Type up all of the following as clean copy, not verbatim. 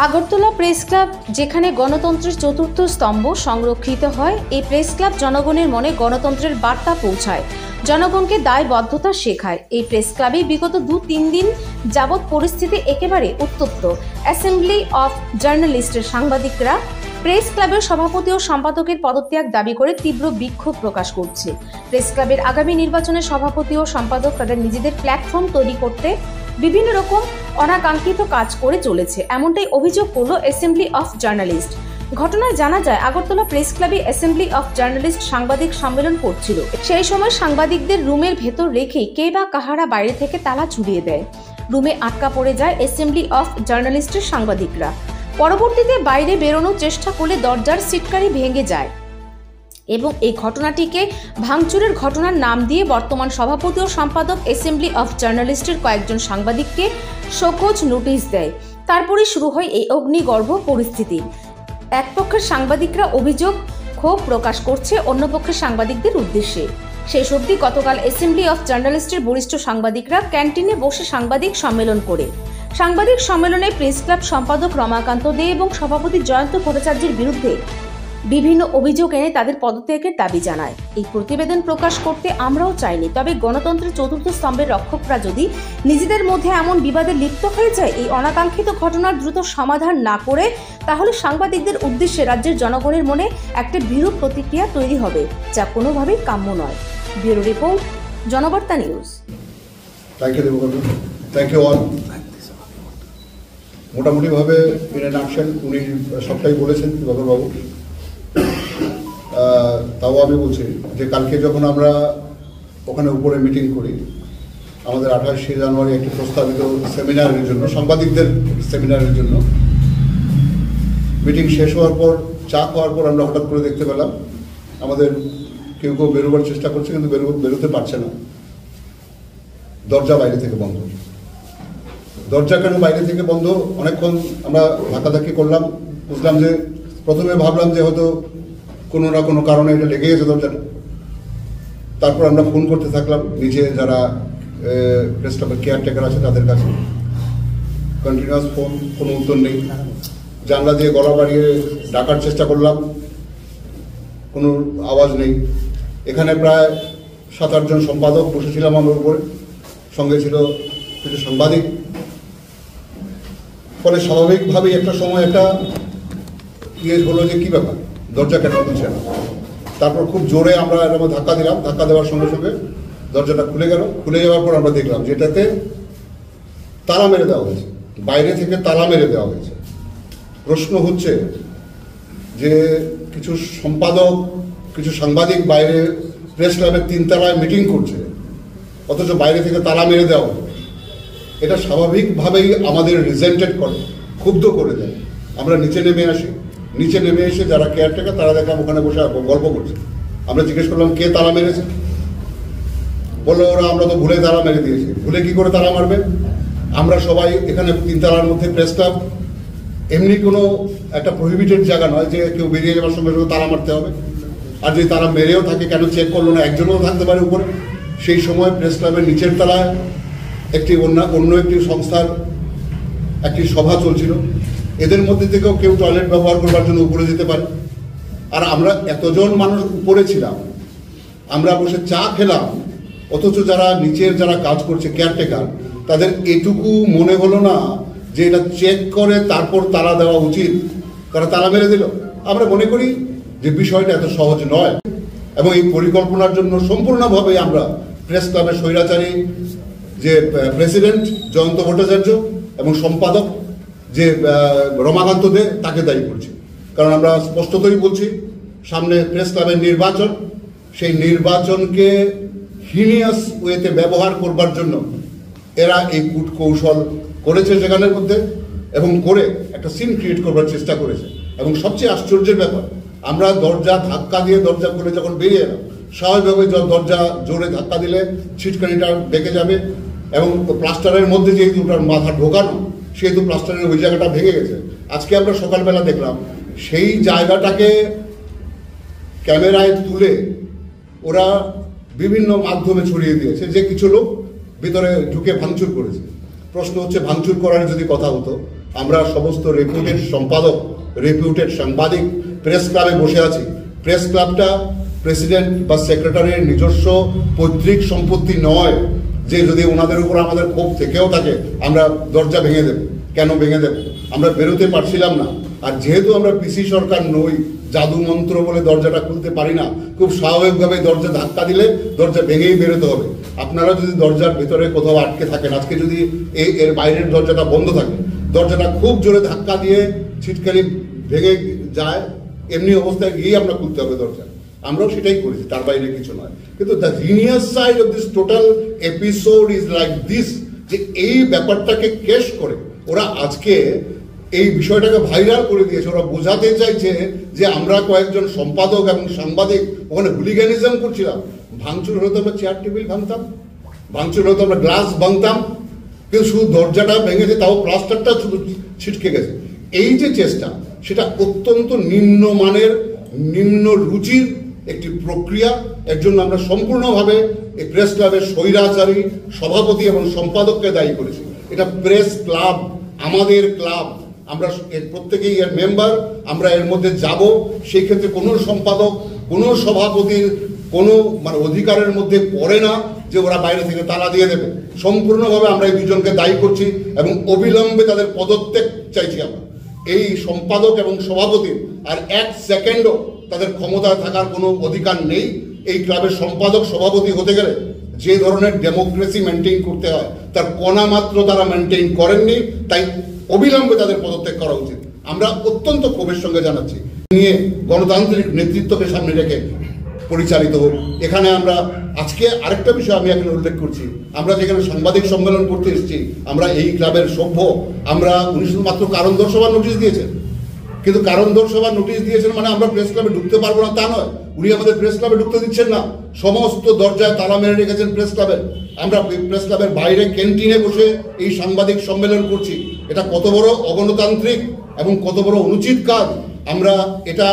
Agartala press club যেখানে গণতন্ত্রের চতুর্থ স্তম্ভ সংরক্ষিত হয়, এই প্রেস ক্লাব জনগণের মনে গণতন্ত্রের বার্তা পৌঁছায়, জনগণকে দায়বদ্ধতা শেখায়। এই প্রেস ক্লাবে বিগত 2-3 দিন যাবৎ পরিস্থিতি একেবারে উত্তপ্ত। অ্যাসেম্বলি অফ জার্নালিস্টের সাংবাদিকরা প্রেস ক্লাবের সভাপতি ও সম্পাদকের পদত্যাগ দাবি করে তীব্র বিক্ষোভ প্রকাশ করছে। প্রেস ক্লাবের আগামী নির্বাচনে সভাপতি ও সম্পাদক তাদের নিজেদের প্ল্যাটফর্ম তৈরি করতে বিভিন্ন রকম অনাকাঙ্ক্ষিত কাজ করে চলেছে, এমনটাই অভিযোগ করল অ্যাসেম্বলি অফ জার্নালিস্ট। ঘটনায় জানা যায়, আগরতলা প্রেস ক্লাবে অ্যাসেম্বলি অফ জার্নালিস্ট সাংবাদিক সম্মেলন করছিল। সেই সময় সাংবাদিকদের রুমের ভেতর রেখেই কে বা কাহারা বাইরে থেকে তালা ঝুলিয়ে দেয়। রুমে আটকা পড়ে যায় অ্যাসেম্বলি অফ জার্নালিস্টের সাংবাদিকরা। পরবর্তীতে বাইরে বেরোনোর চেষ্টা করলে দরজার সিটকারি ভেঙে যায় এবং এই ঘটনাটিকে ভাঙচুরের ঘটনার নাম দিয়ে বর্তমান সভাপতি ও সম্পাদক অ্যাসেম্বলি অফ জার্নালিস্টের কয়েকজন সাংবাদিককে শোকজ নোটিশ দেয়। তারপরে শুরু হয় এই অগ্নিগর্ভ পরিস্থিতি। এক পক্ষের সাংবাদিকরা অভিযোগ ক্ষোভ প্রকাশ করছে অন্য পক্ষের সাংবাদিকদের উদ্দেশ্যে। শেষ অবধি গতকাল অ্যাসেম্বলি অফ জার্নালিস্টের বরিষ্ঠ সাংবাদিকরা ক্যান্টিনে বসে সাংবাদিক সম্মেলন করে সাংবাদিক সম্মেলনে প্রেস ক্লাব সম্পাদক রমাকান্ত দে এবং সভাপতি জয়ন্ত ভট্টাচার্যের বিরুদ্ধে বিভিন্ন অভিযোগ এনে তাদের পদত্যাগের দাবি জানায়। এই প্রতিবেদন প্রকাশ করতে আমরাও চাইনি, তবে গণতন্ত্রের চতুর্থ স্তম্ভের রক্ষকরা যদি নিজেদের মধ্যে এমন বিবাদে লিপ্ত হয়ে যায়, এই অনাকাঙ্ক্ষিত ঘটনার দ্রুত সমাধান না করে, তাহলে সাংবাদিকদের উদ্দেশ্যে রাজ্যের জনগণের মনে একটা বিরূপ প্রতিক্রিয়া তৈরি হবে, যা কোনোভাবেই কাম্য নয়। Bureau report, Janabarta news. Thank you all. মোটামুটিভাবে উনি সবটাই বলেছেন বাবু। তাও আমি বলছি যে কালকে যখন আমরা ওখানে উপরে মিটিং করি, আমাদের 28শে জানুয়ারি একটি প্রস্তাবিত সেমিনারের জন্য, সাংবাদিকদের সেমিনারের জন্য মিটিং শেষ হওয়ার পর, চা খাওয়ার পর আমরা হঠাৎ করে দেখতে পেলাম আমাদের কেউ কেউ বেরোবার চেষ্টা করছে, কিন্তু বেরোতে পারছে না। দরজা বাইরে থেকে বন্ধ। দরজা কেন বাইরে থেকে বন্ধ? অনেকক্ষণ আমরা ধাক্কাধাক্কি করলাম, বুঝলাম যে, প্রথমে ভাবলাম যে হয়তো কোনো না কোনো কারণে এটা লেগে গেছে দরজাটা। তারপর আমরা ফোন করতে থাকলাম নিচে যারা প্রেস ক্লাবের কেয়ারটেকার আছে তাদের কাছে। কন্টিনিউয়াস ফোন, কোনো উত্তর নেই। জানলা দিয়ে গলা বাড়িয়ে ডাকার চেষ্টা করলাম, কোনো আওয়াজ নেই। এখানে প্রায় 7-8 জন সম্পাদক বসেছিলাম আমার উপরে, সঙ্গে ছিল কিছু সাংবাদিক। ফলে স্বাভাবিকভাবেই একটা সময় একটা হলো যে কী ব্যাপার, দরজা কেন খুলছে না। তারপর খুব জোরে আমরা এর মধ্যে ধাক্কা দিলাম। ধাক্কা দেওয়ার সঙ্গে সঙ্গে দরজাটা খুলে গেল। খুলে যাওয়ার পর আমরা দেখলাম যেটাতে তালা মেরে দেওয়া হয়েছে, বাইরে থেকে তালা মেরে দেওয়া হয়েছে। প্রশ্ন হচ্ছে যে কিছু সম্পাদক, কিছু সাংবাদিক বাইরে প্রেস ক্লাবের 3 তলায় মিটিং করছে, অথচ বাইরে থেকে তালা মেরে দেওয়া হলো। এটা স্বাভাবিকভাবেই আমাদের রিজেন্টেড করে, ক্ষুব্ধ করে দেয়। আমরা নিচে নেমে আসি। নিচে নেমে এসে যারা কেয়ারটেকার তারা দেখলাম ওখানে বসে গল্প করছে। আমরা জিজ্ঞেস করলাম কে তালা মেরেছে? বললো ওরা আমরা তো ভুলে তালা মেরে দিয়েছি। ভুলে কি করে তালা মারবে? আমরা সবাই এখানে 3 তলার মধ্যে প্রেস ক্লাব এমনি কোনো একটা প্রহিবিটেড জায়গা নয় যে কেউ বেরিয়ে যাওয়ার সঙ্গে সঙ্গে তালা মারতে হবে। আর যদি তারা মেরেও থাকে কেন চেক করলো না? একজনও থাকতে পারে উপরে। সেই সময় প্রেস ক্লাবের নিচের তলায় অন্য একটি সংস্থার একটি সভা চলছিল। এদের মধ্যে থেকেও কেউ টয়লেট ব্যবহার করবার জন্য উপরে যেতে পারে। আর আমরা এতজন মানুষ উপরে ছিলাম, আমরা বসে চা খেলাম, অথচ যারা নিচের যারা কাজ করছে কেয়ারটেকার, তাদের এটুকু মনে হলো না যে এটা চেক করে তারপর তালা দেওয়া উচিত। তারা তালা মেরে দিল। আমরা মনে করি যে বিষয়টা এত সহজ নয়, এবং এই পরিকল্পনার জন্য সম্পূর্ণভাবে আমরা প্রেস ক্লাবের স্বৈরাচারী যে প্রেসিডেন্ট জয়ন্ত ভট্টাচার্য এবং সম্পাদক যে রমাকান্ত দে তাকে দায়ী করছি। কারণ আমরা স্পষ্টতই বলছি, সামনে প্রেস ক্লাবের নির্বাচন, সেই নির্বাচনকে হিনিয়াস ওয়েতে ব্যবহার করবার জন্য এরা এই কূট কৌশল করেছে সেখানের মধ্যে, এবং করে একটা সিন ক্রিয়েট করবার চেষ্টা করেছে। এবং সবচেয়ে আশ্চর্যের ব্যাপার, আমরা দরজা ধাক্কা দিয়ে দরজা খুলে যখন বেরিয়ে এলাম, স্বাভাবিকভাবে দরজা জোরে ধাক্কা দিলে ছিটকানিটা বেঁকে যাবে, এবং প্লাস্টারের মধ্যে যেহেতু ওটার মাথা ঢোকানো, সেহেতু প্লাস্টারের ওই জায়গাটা ভেঙে গেছে। আজকে আমরা সকালবেলা দেখলাম সেই জায়গাটাকে ক্যামেরায় তুলে ওরা বিভিন্ন মাধ্যমে ছড়িয়ে দিয়েছে যে কিছু লোক ভিতরে ঢুকে ভাঙচুর করেছে। প্রশ্ন হচ্ছে, ভাঙচুর করার যদি কথা হতো, আমরা সমস্ত রেপুটেড সম্পাদক, রেপুটেড সাংবাদিক প্রেস ক্লাবে বসে আছি। প্রেস ক্লাবটা প্রেসিডেন্ট বা সেক্রেটারির নিজস্ব পৈতৃক সম্পত্তি নয় যে যদি ওনাদের উপর আমাদের ক্ষোভ থেকেও থাকে আমরা দরজা ভেঙে দেব। কেন ভেঙে দেব? আমরা বেরোতে পারছিলাম না। আর যেহেতু আমরা পিসি সরকার নই, জাদু মন্ত্র বলে দরজাটা খুলতে পারি না, খুব স্বাভাবিকভাবে দরজা ধাক্কা দিলে দরজা ভেঙেই বেরোতে হবে। আপনারা যদি দরজার ভেতরে কোথাও আটকে থাকেন, আজকে যদি এর বাইরের দরজাটা বন্ধ থাকে, দরজাটা খুব জোরে ধাক্কা দিয়ে ছিটকালি ভেঙে যায়, এমনি অবস্থায় গিয়েই আমরা খুলতে হবে দরজা। আমরাও সেটাই করেছি, তার বাইরে কিছু নয়। কিন্তু the genius side of this total episode is like this, যে এই ব্যাপারটাকে কেস করে ওরা আজকে এই বিষয়টাকে ভাইরাল করে দিয়েছে। ওরা বোঝাতে চাইছে যে আমরা কয়েকজন সম্পাদক এবং সাংবাদিক ওখানে হুলিগানিজম করছিলাম। ভাঙচুর হলে আমরা চেয়ার টেবিল ভাঙতাম, ভাঙচুর হলে আমরা গ্লাস ভাঙতাম, কিন্তু শুধু দরজাটা ভেঙেছে, তাও প্লাস্টারটা শুধু ছিটকে গেছে। এই যে চেষ্টা, সেটা অত্যন্ত নিম্নমানের, নিম্ন রুচির একটি প্রক্রিয়া। এর জন্য আমরা সম্পূর্ণভাবে এই প্রেস ক্লাবের স্বৈরাচারী সভাপতি এবং সম্পাদককে দায়ী করেছি। এটা প্রেস ক্লাব, আমাদের ক্লাব, আমরা এর প্রত্যেকেই এর মেম্বার, আমরা এর মধ্যে যাব। সেই ক্ষেত্রে কোনো সম্পাদক, কোনো সভাপতির কোনো অধিকারের মধ্যে পড়ে না যে ওরা বাইরে থেকে তালা দিয়ে দেবে। সম্পূর্ণভাবে আমরা এই দুজনকে দায়ী করছি এবং অবিলম্বে তাদের পদত্যাগ চাইছি আমরা। এই সম্পাদক এবং সভাপতির আর এক সেকেন্ডও তাদের ক্ষমতায় থাকার কোনো অধিকার নেই। এই ক্লাবের সম্পাদক সভাপতি হতে গেলে যে ধরনের ডেমোক্রেসি মেনটেন করতে হয় তার কণা মাত্র তারা মেনটেন করেননি, তাই অবিলম্বে তাদের পদত্যাগ করা উচিত। আমরা অত্যন্ত ক্ষোভের সঙ্গে জানাচ্ছি নিয়ে গণতান্ত্রিক নেতৃত্বকে সামনে রেখে পরিচালিত হোক। এখানে আমরা আজকে আরেকটা বিষয় আমি এখানে উল্লেখ করছি, আমরা যেখানে সাংবাদিক সম্মেলন করতে এসেছি, আমরা এই ক্লাবের সভ্য, উনি শুধুমাত্র কারণ দর্শাবার নোটিশ দিয়েছেন। কিন্তু কারণ দর্শাবার নোটিশ দিয়েছেন মানে আমরা প্রেস ক্লাবে ঢুকতে পারবো না তা নয়। উনি আমাদের প্রেস ক্লাবে ঢুকতে দিচ্ছেন না, সমস্ত দরজায় তালা মেরে রেখেছেন প্রেস ক্লাবের। আমরা প্রেস ক্লাবের বাইরে ক্যান্টিনে বসে এই সাংবাদিক সম্মেলন করছি। এটা কত বড় অগণতান্ত্রিক এবং কত বড় অনুচিত কাজ। আমরা এটা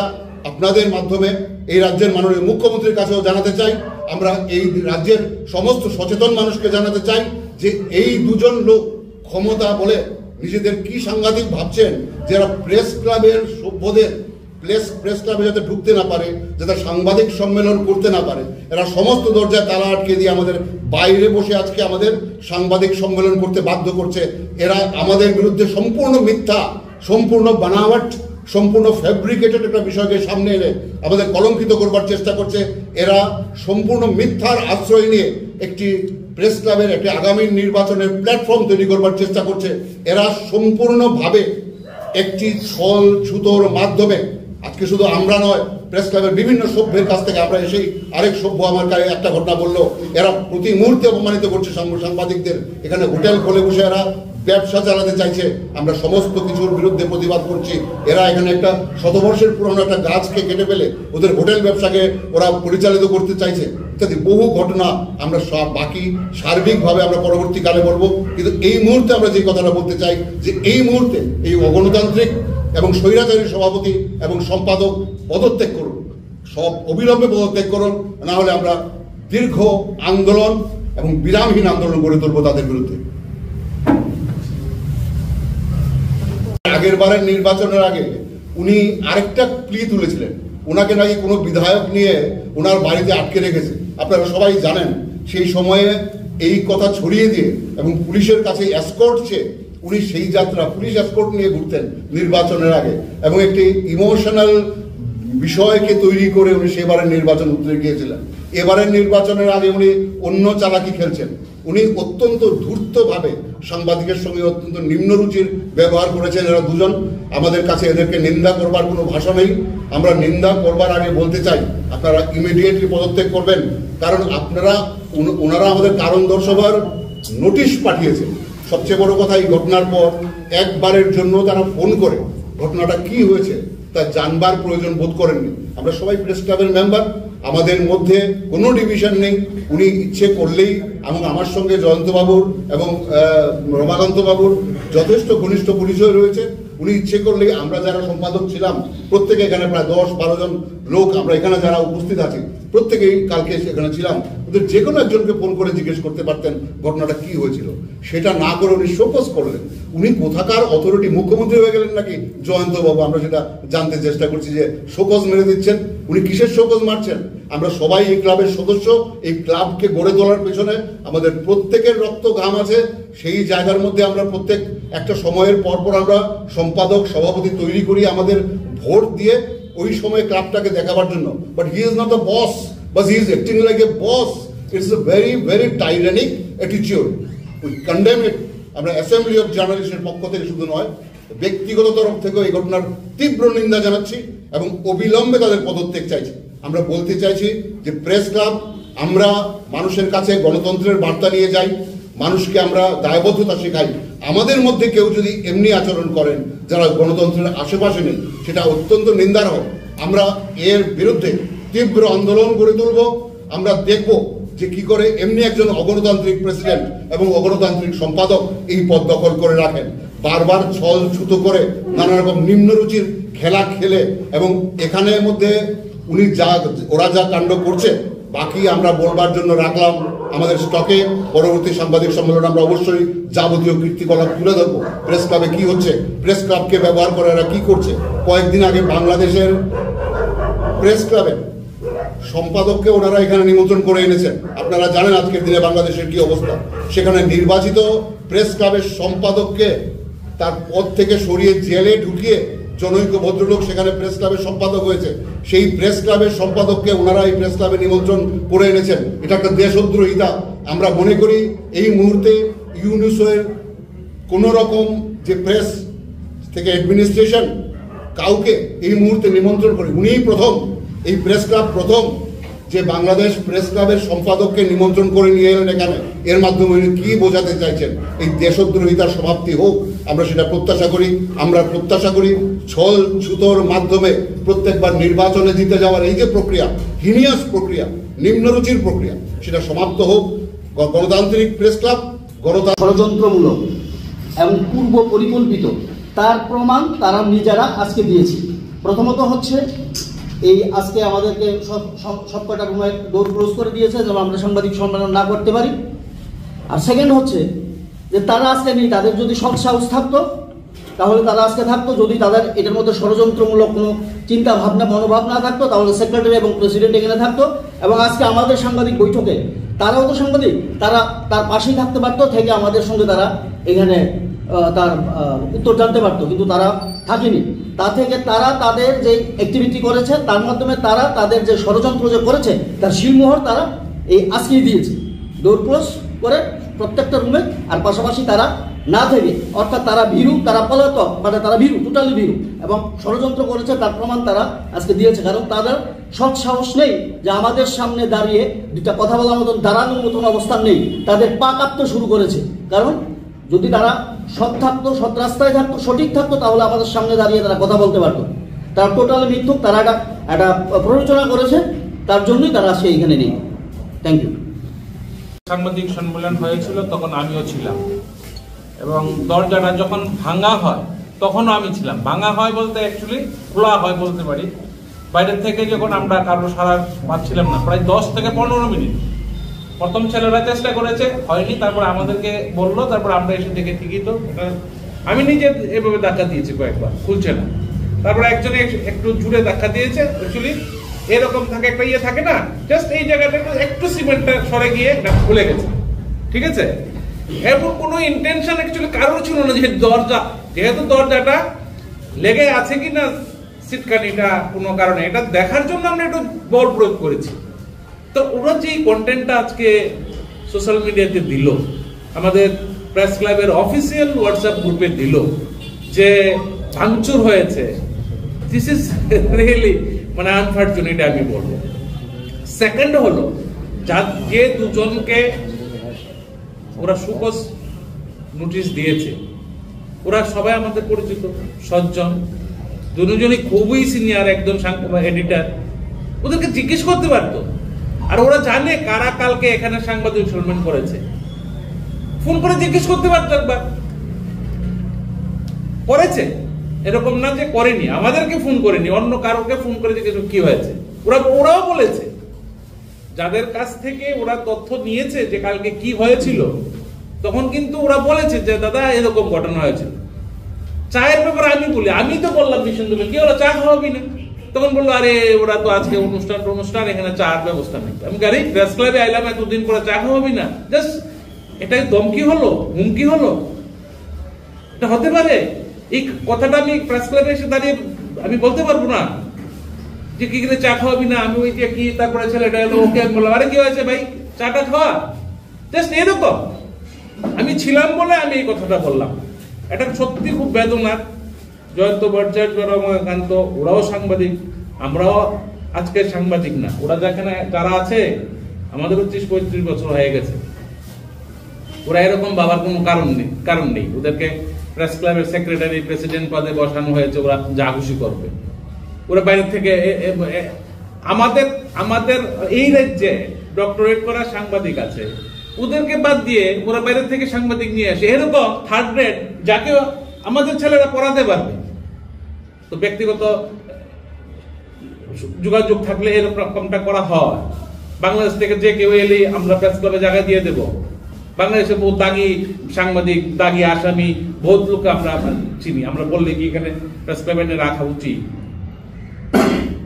আপনাদের মাধ্যমে এই রাজ্যের মাননীয় মুখ্যমন্ত্রীর কাছেও জানাতে চাই। আমরা এই রাজ্যের সমস্ত সচেতন মানুষকে জানাতে চাই যে এই দুজন লোক ক্ষমতা বলে নিজেদের কি সাংঘাতিক ভাবছেন, যারা প্রেস ক্লাবের সভ্যদের প্রেস ক্লাবে যাতে ঢুকতে না পারে, যাতে সাংবাদিক সম্মেলন করতে না পারে, এরা সমস্ত দরজায় তালা আটকে দিয়ে আমাদের বাইরে বসে আজকে আমাদের সাংবাদিক সম্মেলন করতে বাধ্য করছে। এরা আমাদের বিরুদ্ধে সম্পূর্ণ মিথ্যা, সম্পূর্ণ বানাওয়াট, সম্পূর্ণ ফ্যাব্রিকেটেড একটা বিষয়কে সামনে এনে আমাদের কলঙ্কিত করবার চেষ্টা করছে। এরা সম্পূর্ণ মিথ্যার আশ্রয় নিয়ে একটি প্রেস ক্লাবের একটি আগামী নির্বাচনের প্ল্যাটফর্ম তৈরি করবার চেষ্টা করছে। এরা সম্পূর্ণভাবে একটি ছল ছুতোর মাধ্যমে আজকে শুধু আমরা নয়, প্রেস ক্লাবের বিভিন্ন সভ্যের কাছ থেকে আমরা এসেই আরেক সভ্য আমার কাছে একটা ঘটনা বললো, এরা প্রতি মুহূর্তে অপমানিত করছে সাংবাদিকদের। এখানে হোটেল খুলে বসে এরা ব্যবসা চালাতে চাইছে। আমরা সমস্ত কিছুর বিরুদ্ধে প্রতিবাদ করছি। এরা এখানে একটা শতবর্ষের পুরনো একটা গাছকে কেটে ফেলে ওদের হোটেল ব্যবসাকে ওরা পরিচালিত করতে চাইছে, ইত্যাদি বহু ঘটনা আমরা সব বাকি সার্বিকভাবে আমরা পরবর্তীকালে বলবো। কিন্তু এই মুহূর্তে আমরা যে কথাটা বলতে চাই যে এই মুহূর্তে এই অগণতান্ত্রিক এবং স্বৈরাচারী সভাপতি এবং সম্পাদক পদত্যাগ করুন, সব অবিলম্বে পদত্যাগ করুন, না হলে আমরা দীর্ঘ আন্দোলন এবং বিরামহীন আন্দোলন গড়ে তুলবো তাদের বিরুদ্ধে। আগের বারের নির্বাচনের আগে উনি আরেকটা প্লি তুলেছিলেন, ওনাকে নাকি কোনো বিধায়ক নিয়ে ওনার বাড়িতে আটকে রেখেছে। আপনারা সবাই জানেন সেই সময়ে এই কথা ছড়িয়ে দিয়ে এবং পুলিশের কাছে এসকর্ট চেয়ে উনি সেই যাত্রা পুলিশ এসকর্ট নিয়ে ঘুরতেন নির্বাচনের আগে, এবং একটি ইমোশনাল বিষয়কে তৈরি করে উনি সেবারের নির্বাচন উতরে গিয়েছিলেন। এবারের নির্বাচনের আগে উনি অন্য চালাকি খেলছেন। উনি অত্যন্ত ধূর্তভাবে সাংবাদিকের সঙ্গে অত্যন্ত নিম্নরুচির ব্যবহার করেছেন এরা দুজন। আমাদের কাছে এদেরকে নিন্দা করবার কোনো ভাষা নেই। আমরা নিন্দা করবার আগে বলতে চাই আপনারা ইমিডিয়েটলি পদত্যাগ করবেন, কারণ ওনারা আমাদের কারণ দর্শাবার নোটিশ পাঠিয়েছেন। সবচেয়ে বড় কথা, এই ঘটনার পর একবারের জন্য তারা ফোন করে ঘটনাটা কি হয়েছে তা জানবার প্রয়োজন বোধ করেননি। আমরা সবাই প্রেস ক্লাবের মেম্বার, আমাদের মধ্যে কোনো ডিভিশন নেই। উনি ইচ্ছে করলেই, এবং আমার সঙ্গে জয়ন্তবাবুর এবং রমাকান্ত বাবুর যথেষ্ট ঘনিষ্ঠ পরিচয় রয়েছে, উনি ইচ্ছে করলে আমরা যারা সম্পাদক ছিলাম প্রত্যেকে এখানে প্রায় 10-12 জন লোক আমরা এখানে যারা উপস্থিত আছি প্রত্যেকেই কালকে এখানে ছিলাম, ওদের যে কোনো একজনকে ফোন করে জিজ্ঞেস করতে পারতেন ঘটনাটা কি হয়েছিল। সেটা না করে উনি শোকজ করলেন। উনি কোথাকার অথরিটি, মুখ্যমন্ত্রী হয়ে গেলেন নাকি জয়ন্ত বাবু, আমরা সেটা জানতে চেষ্টা করছি যে শোকজ মেরে দিচ্ছেন। উনি কিসের শোকজ মারছেন? আমরা সবাই এই ক্লাবের সদস্য, এই ক্লাবকে গড়ে তোলার পেছনে আমাদের প্রত্যেকের রক্ত ঘাম আছে। সেই জায়গার মধ্যে আমরা প্রত্যেক একটা সময়ের পর পর আমরা সম্পাদক সভাপতি তৈরি করি আমাদের ভোট দিয়ে ওই সময় ক্লাবটাকে দেখাবার জন্য। But he is not the boss, but he is acting like a boss. It's a very very tyrannic attitude. We condemn it. আমরা অ্যাসেম্বলি অফ জার্নালিস্টের পক্ষ থেকে শুধু নয়, ব্যক্তিগত তরফ থেকেও এই ঘটনার তীব্র নিন্দা জানাচ্ছি এবং অবিলম্বে তাদের পদত্যাগ চাইছি। আমরা বলতে চাইছি যে প্রেস ক্লাব, আমরা মানুষের কাছে গণতন্ত্রের বার্তা নিয়ে যাই, মানুষকে আমরা দায়বদ্ধতা শেখাই। আমাদের মধ্যে কেউ যদি এমনি আচরণ করেন যারা গণতন্ত্রের আশেপাশে নেই, সেটা অত্যন্ত নিন্দার হোক। আমরা এর বিরুদ্ধে তীব্র আন্দোলন গড়ে তুলব। আমরা দেখব যে কি করে এমনি একজন অগণতান্ত্রিক প্রেসিডেন্ট এবং অগণতান্ত্রিক সম্পাদক এই পদ দখল করে রাখেন, বারবার ছল ছুতো করে নানা রকম নিম্নরুচির খেলা খেলে। এবং এখানের মধ্যে ওরা যা কাণ্ড করছে, বাকি আমরা বলবার জন্য রাখলাম আমাদের স্টকে। পরবর্তী সাংবাদিক সম্মেলন আমরা অবশ্যই যাবতীয় কীর্তিকলাপ তুলে ধরবো। প্রেস ক্লাবে কি হচ্ছে, প্রেস ক্লাবকে ব্যবহার করে এরা কি করছে। কয়েকদিন আগে বাংলাদেশের প্রেস ক্লাবে সম্পাদককে ওনারা এখানে নিমন্ত্রণ করে এনেছেন। আপনারা জানেন আজকের দিনে বাংলাদেশের কি অবস্থা। সেখানে নির্বাচিত প্রেস ক্লাবের সম্পাদককে তার পদ থেকে সরিয়ে জেলে ঢুকিয়ে জনৈক ভদ্রলোক সেখানে প্রেস ক্লাবের সম্পাদক হয়েছে। সেই প্রেস ক্লাবের সম্পাদককে ওনারা এই প্রেস ক্লাবে নিমন্ত্রণ করে এনেছেন। এটা একটা দেশদ্রোহিতা। আমরা মনে করি এই মুহূর্তে ইউনিসের কোনো রকম যে প্রেস থেকে অ্যাডমিনিস্ট্রেশন কাউকে এই মুহূর্তে নিমন্ত্রণ করে, উনিই প্রথম, এই প্রেস ক্লাব প্রথম যে বাংলাদেশ প্রেস ক্লাবের সম্পাদককে নিমন্ত্রণ করে নিয়ে এলেন এখানে। এর মাধ্যমে উনি কি বোঝাতে চাইছেন? এই দেশদ্রোহিতার সমাপ্তি হোক, আমরা সেটা প্রত্যাশা করি। আমরা প্রত্যাশা করি ছল ছুতোর মাধ্যমে প্রত্যেকবার নির্বাচনে জিতে যাওয়ার এই যে প্রক্রিয়া, হিনিয়াস প্রক্রিয়া, নিম্নরুচির প্রক্রিয়া, সেটা সমাপ্ত হোক। গণতান্ত্রিক প্রেস ক্লাব ষড়যন্ত্রমূলক এবং পূর্ব পরিকল্পিত, তার প্রমাণ তারা নিজেরা আজকে দিয়েছে। প্রথমত হচ্ছে এই আজকে আমাদেরকে সবকটা রুমে ডোর ক্লোজ করে দিয়েছে যেন আমরা সাংবাদিক সম্মেলন না করতে পারি। আর সেকেন্ড হচ্ছে যে তারা আজকে নেই। তাদের যদি সৎ সাহস থাকতো তাহলে তারা আজকে থাকতো। যদি তাদের এটার মধ্যে ষড়যন্ত্রমূলক কোনো চিন্তা ভাবনা মনোভাব না থাকতো তাহলে সেক্রেটারি এবং প্রেসিডেন্ট এখানে থাকতো। এবং আজকে আমাদের সাংবাদিক বৈঠকে তারাও তো সাংবাদিক, তারা তার পাশেই থাকতে পারতো, থেকে আমাদের সঙ্গে তারা এখানে তার উত্তর জানতে পারতো, কিন্তু তারা থাকেনি। তা থেকে তারা তাদের যে অ্যাক্টিভিটি করেছে তার মাধ্যমে তারা তাদের যে ষড়যন্ত্র যে করেছে তার শিলমোহর তারা এই আজকেই দিয়েছে, ডোর ক্লোজ করে প্রত্যেকটা রুমে। আর পাশাপাশি তারা না থেকে, অর্থাৎ তারা ভীরু, তারা পলাতক, মানে তারা ভীরু, টোটালি ভীরু এবং ষড়যন্ত্র করেছে তার প্রমাণ তারা আজকে দিয়েছে। কারণ তাদের সৎ সাহস নেই যে আমাদের সামনে দাঁড়িয়ে দুটা কথা বলার মতন, দাঁড়ানোর মতন অবস্থান নেই। তাদের পা কাঁপতে শুরু করেছে। কারণ যদি তারা সৎ থাকতো, সৎ রাস্তায় থাকতো, সঠিক থাকতো, তাহলে আমাদের সামনে দাঁড়িয়ে তারা কথা বলতে পারতো। তারা টোটালি মিথ্যুক, তারা একটা প্ররোচনা করেছে, তার জন্যই তারা আজকে এখানে নেই। Thank you. সাংবাদিক সম্মেলন হয়েছিল তখন আমিও ছিলাম এবং দরজাটা যখন ভাঙা হয় তখনও আমি ছিলাম। ভাঙা হয় বলতে অ্যাকচুয়ালি খোলা হয় বলতে পারি। বাইরের থেকে যখন আমরা কারো সারা পাচ্ছিলাম না, প্রায় 10 থেকে 15 মিনিট প্রথম ছেলেরা চেষ্টা করেছে, হয়নি, তারপর আমাদেরকে বললো, তারপর আমরা এসে দেখে ঠিকই তো আমি নিজে এভাবে ধাক্কা দিয়েছি কয়েকবার, খুলছে না। তারপর একজনে একটু জুড়ে ধাক্কা দিয়েছে। অ্যাকচুয়ালি এরকম থাকে, একটা ইয়ে থাকে না, জাস্ট এই জায়গাটা একটু সিমেন্টটা সরে গিয়ে এটা খুলে গেছে, ঠিক আছে। এরপর কোনো ইন্টেনশন অ্যাকচুয়ালি কারোর ছিল না যে দরজা, যেহেতু দরজাটা লেগে আছে কিনা সিটকানিটা কোনো কারণে, এটা দেখার জন্য আমরা একটু বল প্রয়োগ করেছি। তো ওরা যে কন্টেন্টটা আজকে সোশ্যাল মিডিয়াতে দিল, আমাদের প্রেস ক্লাবের অফিসিয়াল হোয়াটসঅ্যাপ গ্রুপে দিল যে ভাঙচুর হয়েছে, দিস ইজ রিয়েলি মানে আনফরচুনেট আমি বলবো। সেকেন্ড হলো যে দুজনকে ওরা সুকস নোটিশ দিয়েছে, ওরা সবাই আমাদের পরিচিত সজ্জন, দুজনই খুবই সিনিয়র, একজন এডিটর। ওদেরকে জিজ্ঞেস করতে পারতো। আর ওরা জানে কারা কালকে এখানে সাংবাদিক সম্মেলন করেছে, ফোন করে জিজ্ঞেস করতে পারতো। একবার করেছে, এরকম না যে করেনি, আমাদেরকে ফোন করেনি, অন্য কারোকে ফোন করে যে কি হয়েছে। ওরাও বলেছে, যাদের কাছ থেকে ওরা তথ্য নিয়েছে যে কালকে কি হয়েছিল, তখন কিন্তু ওরা বলেছে যে দাদা এরকম ঘটনা হয়েছিল। চায়ের ব্যাপারে আমি বলি, আমি তো বললাম বিষ্ণুদেবকে কি ওরা চা খাওয়াবি না, তখন বললো আরে ওরা তো আজকে অনুষ্ঠান এখানে চার ব্যবস্থা নেই। আমি গাড়ি প্রেস ক্লাবে আইলাম, এতদিন পরে চা খাওয়াবি না, জাস্ট এটাই দমকি হলো, হুমকি হলো? এটা হতে পারে? এই কথাটা আমি প্রেস ক্লাবে এসে দাঁড়িয়ে আমি বলতে পারবো না যে কি করে চা খাওয়াবি না? আমি ওই যে কি তারপরে ছেলেটা এলো, ওকে আমি বললাম আরে কি হয়েছে ভাই, চাটা খাওয়া, জাস্ট এরকম। আমি ছিলাম বলে আমি এই কথাটা বললাম। এটা সত্যি খুব বেদনার। জয়ন্ত ভট্টাচার্য, রমাকান্ত, ওরাও সাংবাদিক, আমরাও আজকের সাংবাদিক না। ওরা যেখানে যারা আছে, আমাদের 30-35 বছর হয়ে গেছে। ওরা এরকম ভাবার কোনো কারণ নেই। ওদেরকে প্রেস ক্লাবের সেক্রেটারি, প্রেসিডেন্ট পদে বসানো হয়েছে, ওরা যা খুশি করবে। ওরা বাইরে থেকে আমাদের এই রাজ্যে ডক্টরেট করা সাংবাদিক আছে, ওদেরকে বাদ দিয়ে ওরা বাইরে থেকে সাংবাদিক নিয়ে আসে, এরকম থার্ড গ্রেড, যাকে আমাদের ছেলেরা পড়াতে পারবে। তো ব্যক্তিগত যোগাযোগ থাকলে এরকমটা করা হয়। বাংলাদেশ থেকে যে কেউ এলে আমরা প্রেস ক্লাবে জায়গা দিয়ে দেব। বাংলাদেশে বহু দাগি সাংবাদিক, দাগি আসামি, বহুত লোক আমরা চিনি। আমরা বললে কি এখানে প্রেস ক্লাবে রাখা উচিত?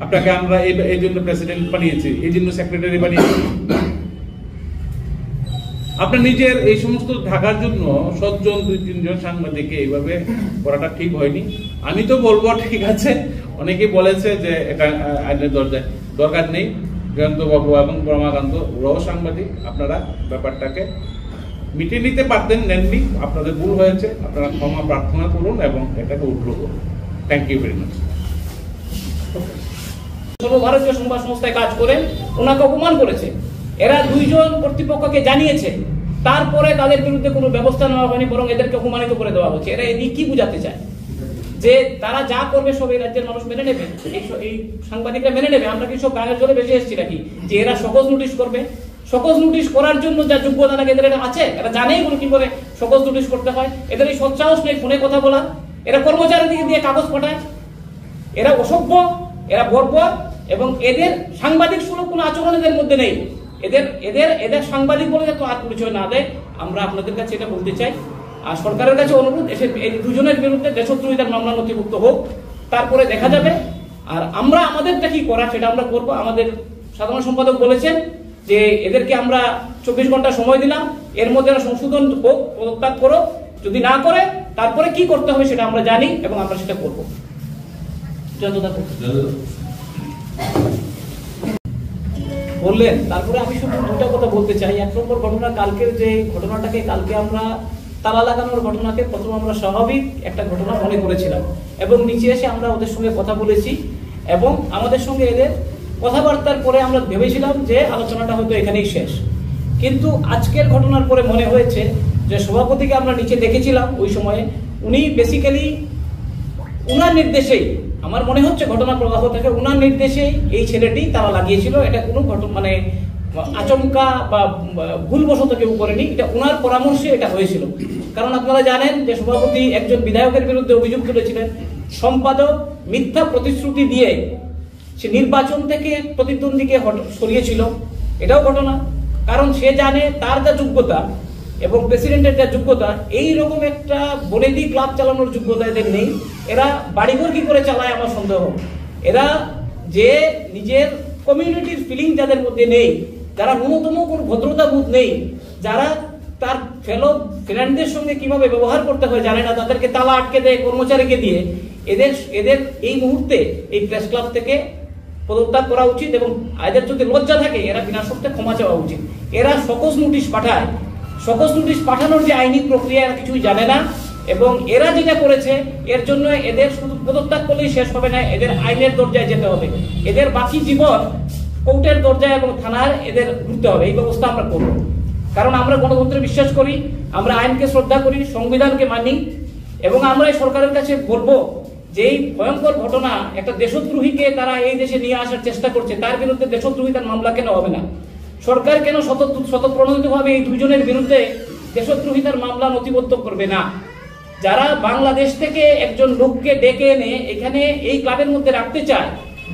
আপনাকে আমরা এই জন্য প্রেসিডেন্ট বানিয়েছি, এই জন্য সেক্রেটারি বানিয়েছি। আপনার নিজের এই সমস্ত ঢাকার জন্য 7 জন 2-3 জন সাংবাদিককে এইভাবে করাটা ঠিক হয়নি। আমি তো বলবো ঠিক আছে, অনেকেই বলেছে যে এটা আইনের দরকার নেই। জয়ন্ত বাবু এবং রমাকান্ত ওরাও সাংবাদিক, আপনারা ব্যাপারটাকে মিটিয়ে নিতে পারতেন, নেননি। আপনাদের ভুল হয়েছে, আপনারা ক্ষমা প্রার্থনা করুন এবং এটাকে উঠলো করুন। Thank you very much. সর্বভারতীয় সংবাদ সংস্থায় কাজ করেন, ওনাকে অপমান করেছে। এরা 2 জন কর্তৃপক্ষকে জানিয়েছে, তারপরে তাদের বিরুদ্ধে কোনো ব্যবস্থা নেওয়া হয়নি, বরং এদেরকে অপমানিত করে দেওয়া হচ্ছে। এরা এদিকে কি বুঝাতে চায়? যে তারা যা করবে সব এই রাজ্যের মানুষ মেনে নেবে, এই সাংবাদিকরা মেনে নেবে। আমরা কি সব গানের জলে বেশি এসেছি নাকি যে এরা সকজ নোটিশ করবে? সকজ নোটিশ করার জন্য যা যোগ্যতা নাকি এদের আছে, এরা জানেই কি করে সকজ নোটিশ করতে হয়। এদের এই সৎসাহস নেই ফোনে কথা বলা। এরা কর্মচারীদেরকে দিয়ে কাগজ পাঠায়। এরা অসভ্য, এরা বর্বর, এবং এদের সাংবাদিক সুলভ কোনো আচরণ এদের মধ্যে নেই। এদের সাংবাদিক বলে তো আর পরিচয় না দেয়। আমরা আপনাদের কাছে এটা বলতে চাই, আর সরকারের কাছে অনুরোধ, এই 2 জনের বিরুদ্ধে দেশদ্রোহিতার মামলা নথিভুক্ত হোক, তারপরে দেখা যাবে। আর আমরা আমাদেরটা কি করা সেটা আমরা করবো। আমাদের সাধারণ সম্পাদক বলেছেন যে এদেরকে আমরা 24 ঘন্টা সময় দিলাম, এর মধ্যে সংশোধন হোক, পদত্যাগ করো। যদি না করে তারপরে কি করতে হবে সেটা আমরা জানি এবং আমরা সেটা করবো। বললেন, তারপরে আমি শুধু 2টা কথা বলতে চাই। 1 নম্বর ঘটনা, কালকের যে ঘটনাটাকে, কালকে আমরা তালা লাগানোর ঘটনাকে প্রথম আমরা স্বাভাবিক একটা ঘটনা মনে করেছিলাম, এবং নিচে এসে আমরা ওদের সঙ্গে কথা বলেছি, এবং আমাদের সঙ্গে এদের কথাবার্তার পরে আমরা ভেবেছিলাম যে আলোচনাটা হয়তো এখানেই শেষ। কিন্তু আজকের ঘটনার পরে মনে হয়েছে যে সভাপতিকে আমরা নিচে দেখেছিলাম, ওই সময়ে উনি বেসিক্যালি উনার নির্দেশেই, আমার মনে হচ্ছে ঘটনা প্রবাহ থেকে উনার নির্দেশেই এই ছেলেটি তারা লাগিয়েছিল। এটা কোনো মানে আচমকা বা ভুলবশত কেউ করেনি, এটা উনার পরামর্শে এটা হয়েছিল। কারণ আপনারা জানেন যে সভাপতি একজন বিধায়কের বিরুদ্ধে অভিযোগ তুলেছিলেন, সম্পাদক মিথ্যা প্রতিশ্রুতি দিয়ে সে নির্বাচন থেকে প্রতিদ্বন্দ্বীকে সরিয়েছিল। এটাও ঘটনা। কারণ সে জানে তার যা যোগ্যতা এবং প্রেসিডেন্টের যা যোগ্যতা, এই রকম একটা বনেদি ক্লাব চালানোর যোগ্যতা এদের নেই। এরা বাড়িঘর কি করে চালায় আমার সন্দেহ। এরা যে নিজের কমিউনিটির ফিলিং যাদের মধ্যে নেই, যারা ন্যূনতম কোনো ভদ্রতা বোধ নেই, যারা তার ফেলো ফ্রেন্ডদের সঙ্গে কিভাবে ব্যবহার করতে হয় জানে না, তাদেরকে তালা আটকে দেয় কর্মচারীকে দিয়ে। এদের এই মুহূর্তে এই প্রেস ক্লাব থেকে পদত্যাগ করা উচিত, এবং এদের যদি লজ্জা থাকে এরা বিনা শর্তে ক্ষমা চাওয়া উচিত। এরা সকজ নোটিশ পাঠায়, সকজ নোটিশ পাঠানোর যে আইনি প্রক্রিয়া এরা কিছুই জানে না, এবং এরা যেটা করেছে এর জন্য এদের শুধু পদত্যাগ করলেই শেষ হবে না, এদের আইনের দরজায় যেতে হবে। এদের বাকি জীবন কোর্টের দরজায় এবং থানার এদের ঘুরতে হবে। এই ব্যবস্থা আমরা করব, কারণ আমরা গণতন্ত্রে বিশ্বাস করি, আমরা আইনকে শ্রদ্ধা করি, সংবিধানকে মানি, এবং আমরা এই সরকারের কাছে বলবো যে এই ভয়ঙ্কর ঘটনা, একটা দেশদ্রোহীকে তারা এই দেশে নিয়ে আসার চেষ্টা করছে, তার বিরুদ্ধে দেশদ্রোহিতার মামলা কেন হবে না? সরকার কেন স্বতঃপ্রণোদিতভাবে এই 2 জনের বিরুদ্ধে দেশদ্রোহিতার মামলা নথিবদ্ধ করবে না? যারা বাংলাদেশ থেকে একজন লোককে ডেকে এনে এখানে এই ক্লাবের মধ্যে রাখতে চায়,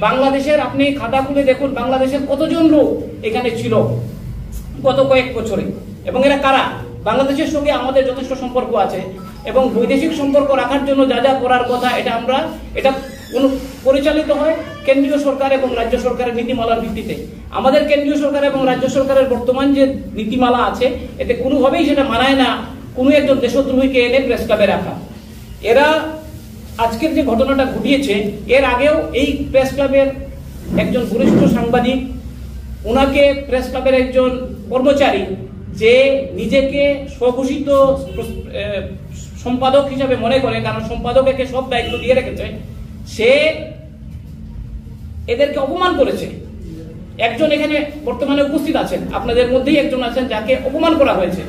বাংলাদেশের আপনি খাতা খুলে দেখুন বাংলাদেশের কতজন লোক এখানে ছিল গত কয়েক বছরে, এবং এরা কারা? বাংলাদেশের সঙ্গে আমাদের যথেষ্ট সম্পর্ক আছে এবং বৈদেশিক সম্পর্ক রাখার জন্য যা যা করার কথা এটা পরিচালিত হয় কেন্দ্রীয় সরকার এবং রাজ্য সরকারের নীতিমালার ভিত্তিতে। আমাদের কেন্দ্রীয় সরকার এবং রাজ্য সরকারের বর্তমান যে নীতিমালা আছে এতে কোনোভাবেই সেটা মানায় না কোনো একজন দেশদ্রোহীকে এনে প্রেস ক্লাবে রাখা। এরা আজকের যে ঘটনাটা ঘটিয়েছে এর আগেও এই প্রেস ক্লাবের একজন বরিষ্ঠ সাংবাদিক, ওনাকে প্রেস ক্লাবের একজন কর্মচারী যে নিজেকে স্বঘোষিত সম্পাদক হিসাবে মনে করে, কারণ সম্পাদক একে সব দায়িত্ব দিয়ে রেখেছে, সে এদেরকে অপমান করেছে। একজন এখানে বর্তমানে উপস্থিত আছেন, আপনাদের মধ্যেই একজন আছেন যাকে অপমান করা হয়েছে।